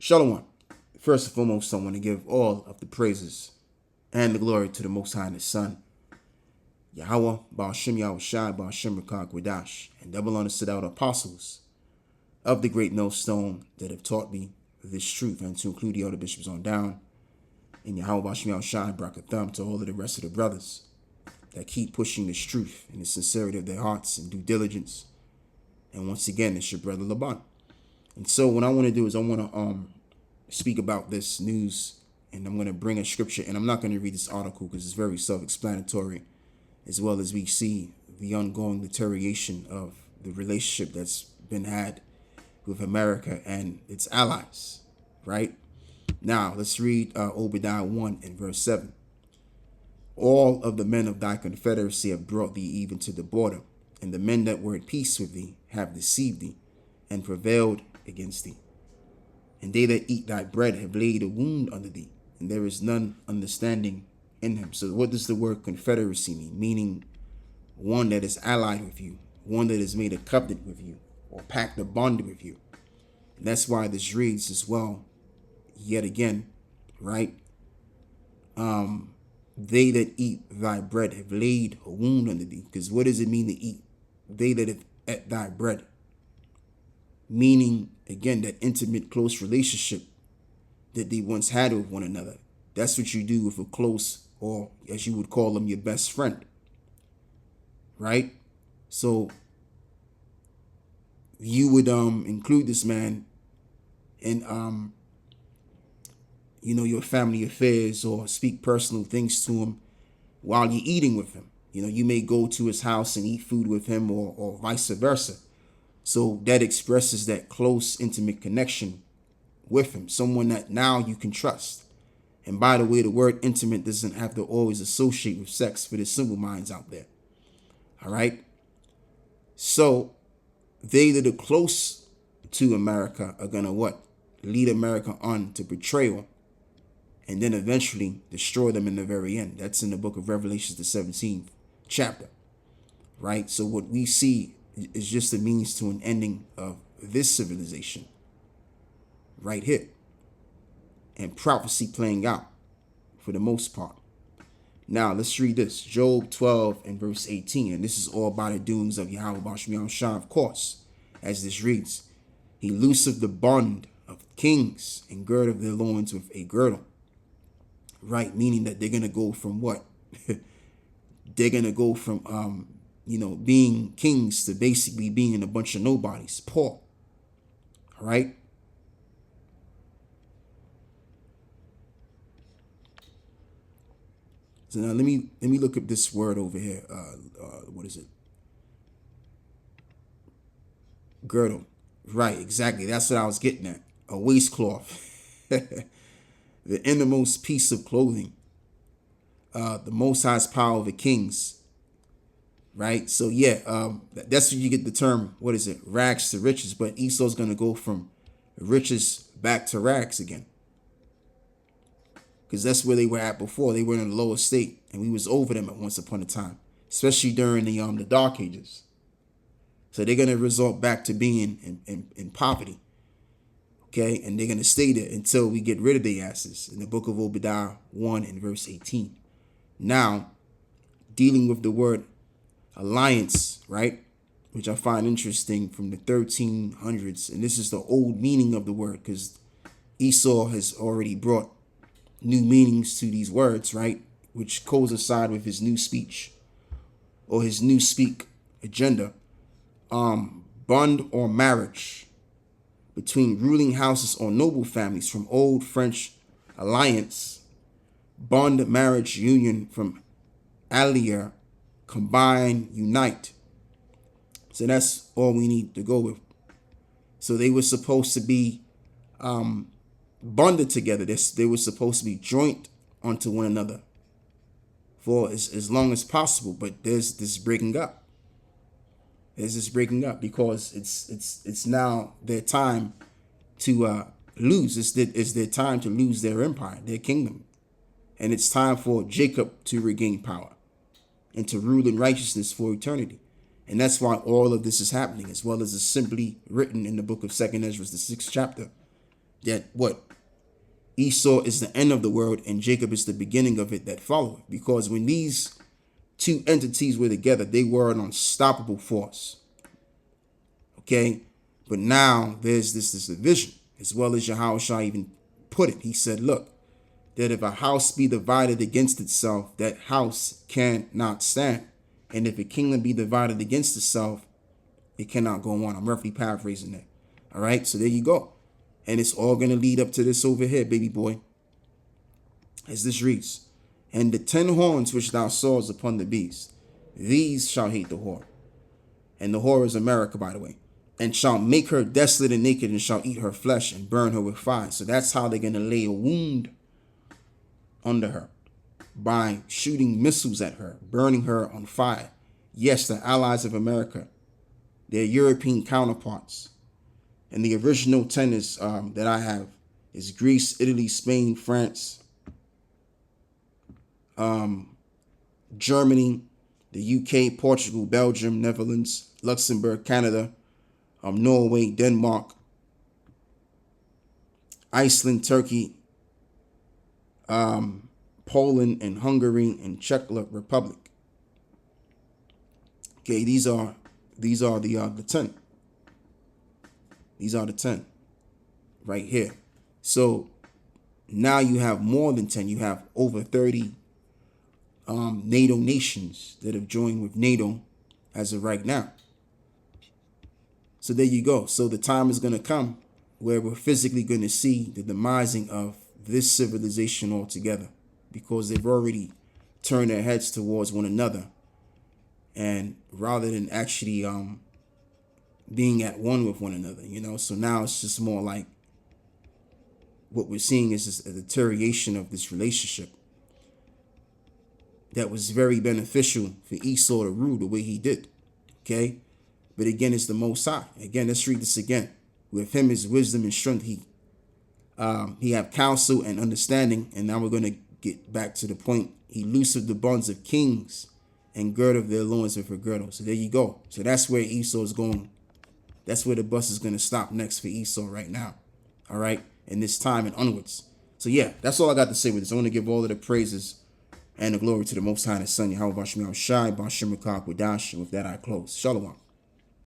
Shalom. First and foremost, I want to give all of the praises and the glory to the Most High and His Son, Yahweh, Ba'ashem Yahushai, Ba'ashem Rakah Gwadash, and double honors to the apostles of the great millstone that have taught me this truth, and to include the elder bishops on down, and Yahweh, Ba'ashem Yahushai, Brakatham, to all of the rest of the brothers that keep pushing this truth in the sincerity of their hearts and due diligence. And once again, it's your brother Laban. And so what I want to do is I want to speak about this news, and I'm going to bring a scripture, and I'm not going to read this article because it's very self-explanatory, as well as we see the ongoing deterioration of the relationship that's been had with America and its allies, right? Now, let's read Obadiah 1 and verse 7. All of the men of thy confederacy have brought thee even to the border, and the men that were at peace with thee have deceived thee and prevailed against thee. And they that eat thy bread have laid a wound under thee, and there is none understanding in him. So what does the word confederacy mean? Meaning one that is allied with you, one that has made a covenant with you, or pact a bond with you. And that's why this reads as well, yet again, right? They that eat thy bread have laid a wound under thee. Because what does it mean to eat? They that have ate thy bread. Meaning, again, that intimate, close relationship that they once had with one another. That's what you do with a close, or as you would call them, your best friend. Right? So you would include this man in your family affairs, or speak personal things to him while you're eating with him. You may go to his house and eat food with him, or vice versa. So that expresses that close, intimate connection with him, someone that now you can trust. And by the way, the word intimate doesn't have to always associate with sex for the simple minds out there. All right. So they that are close to America are going to what? Lead America on to betrayal, and then eventually destroy them in the very end. That's in the book of Revelations, the 17th chapter. Right. So what we see is just a means to an ending of this civilization right here, and prophecy playing out for the most part. Now let's read this, Job 12 and verse 18, and this is all by the doings of Yahweh Ba'ashem Yahushai, of course. As this reads, he looseth the bond of kings and girdeth their loins with a girdle. Right, meaning that they're gonna go from what? They're gonna go from being kings to basically being a bunch of nobodies, poor. All right. So now let me look up this word over here. What is it? Girdle. Right, exactly. That's what I was getting at. A waistcloth. The innermost piece of clothing. The Most High's power of the kings. Right? So yeah, that's where you get the term, what is it? Rags to riches. But Esau's going to go from riches back to rags again. Because that's where they were at before. They were in a lower state, and we was over them at once upon a time, especially during the Dark Ages. So they're going to resort back to being in poverty. Okay? And they're going to stay there until we get rid of their asses in the book of Obadiah 1 and verse 18. Now, dealing with the word alliance, right, which I find interesting, from the 1300s, and this is the old meaning of the word, because Esau has already brought new meanings to these words, right, which coincide with his new speech or his new speak agenda. Bond or marriage between ruling houses or noble families from old French alliance, bond, marriage, union from allier, combine, unite. So that's all we need to go with. So they were supposed to be bonded together. They were supposed to be joint onto one another for as long as possible. But there's this breaking up. There's this breaking up because it's now their time to lose. It's their time to lose their empire, their kingdom. And it's time for Jacob to regain power and to rule in righteousness for eternity. And that's why all of this is happening, as well as is simply written in the book of 2nd Ezra, the 6th chapter, that what? Esau is the end of the world and Jacob is the beginning of it that followeth. Because when these two entities were together, they were an unstoppable force. Okay? But now there's this division, as well as Yahushua even put it. He said, look, that if a house be divided against itself, that house cannot stand. And if a kingdom be divided against itself, it cannot go on. I'm roughly paraphrasing that. All right, so there you go. And it's all going to lead up to this over here, baby boy. As this reads, and the 10 horns which thou sawest upon the beast, these shall hate the whore. And the whore is America, by the way. And shall make her desolate and naked, and shall eat her flesh and burn her with fire. So that's how they're going to lay a wound under her, by shooting missiles at her, burning her on fire. Yes, the allies of America, their European counterparts. And the original 10 is, that I have is Greece, Italy, Spain, France, Germany, the UK, Portugal, Belgium, Netherlands, Luxembourg, Canada, Norway, Denmark, Iceland, Turkey, Poland, and Hungary, and Czech Republic. Okay, these are the 10. These are the 10 right here. So now you have more than 10. You have over 30 NATO nations that have joined with NATO as of right now. So there you go. So the time is going to come where we're physically going to see the demising of this civilization altogether, because they've already turned their heads towards one another, and rather than actually being at one with one another, so now it's just more like what we're seeing is just a deterioration of this relationship that was very beneficial for Esau to rule the way he did. Okay, but again, it's the Most High. Again, let's read this again. With him is wisdom and strength. He have counsel and understanding. And now we're going to get back to the point. He loosed the bonds of kings and girded their loins with a girdle. So there you go. So that's where Esau is going. That's where the bus is going to stop next for Esau right now. All right. In this time and onwards. So yeah, that's all I got to say with this. I want to give all of the praises and the glory to the Most High and His Son, Yahweh Bashim Shai, Bashim Rakak Wadash. And with that, I close. Shalom.